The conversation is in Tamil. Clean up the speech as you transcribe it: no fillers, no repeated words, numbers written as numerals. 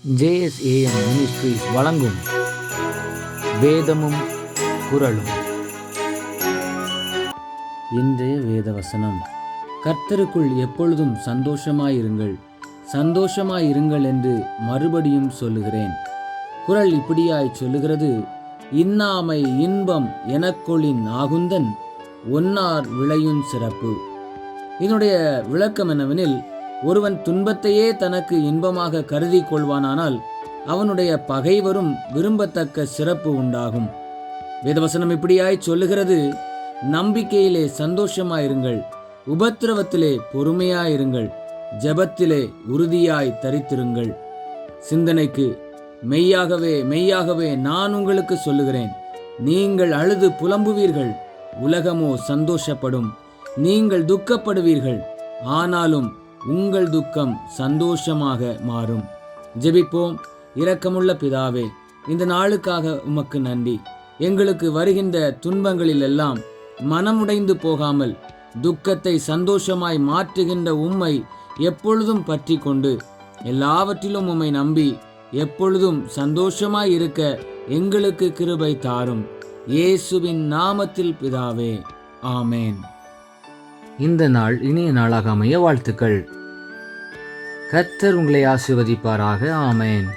JSAM மினிஸ்ட்ரீஸ் வழங்கும் வேதமும் குறளும். இன்றைய வேத வசனம்: கர்த்தருக்குள் எப்பொழுதும் சந்தோஷமாயிருங்கள், சந்தோஷமாயிருங்கள் என்று மறுபடியும் சொல்லுகிறேன். குறள் இப்படியாய் சொல்லுகிறது: இன்னாமை இன்பம் எனக்கொளின் ஆகுந்தன், ஒன்னார் விளையுஞ் சிறப்பு. இதனுடைய விளக்கம் என்னவெனில், ஒருவன் துன்பத்தையே தனக்கு இன்பமாக கருதி கொள்வானானால் அவனுடைய பகைவரும் விரும்பத்தக்க சிறப்பு உண்டாகும். வேதவசனம் இப்படியாய் சொல்லுகிறது: நம்பிக்கையிலே சந்தோஷமாயிருங்கள், உபத்திரவத்திலே பொறுமையாயிருங்கள், ஜெபத்திலே உறுதியாய் தரித்திருங்கள். சிந்தனைக்கு: மெய்யாகவே மெய்யாகவே நான் உங்களுக்கு சொல்லுகிறேன், நீங்கள் அழுது புலம்புவீர்கள், உலகமோ சந்தோஷப்படும். நீங்கள் துக்கப்படுவீர்கள், ஆனாலும் உங்கள் துக்கம் சந்தோஷமாக மாறும். ஜெபிப்போம். இரக்கமுள்ள பிதாவே, இந்த நாளுக்காக உமக்கு நன்றி. எங்களுக்கு வருகின்ற துன்பங்களில் எல்லாம் மனமுடைந்து போகாமல் துக்கத்தை சந்தோஷமாய் மாற்றுகின்ற உம்மை எப்பொழுதும் பற்றி கொண்டு எல்லாவற்றிலும் உம்மை நம்பி எப்பொழுதும் சந்தோஷமாய் இருக்க எங்களுக்கு கிருபை தாரும். இயேசுவின் நாமத்தில் பிதாவே, ஆமேன். இந்த நாள் இனிய நாளாக அமைய வாழ்த்துக்கள். கர்த்தர் உங்களை ஆசீர்வதிப்பாராக. ஆமேன்.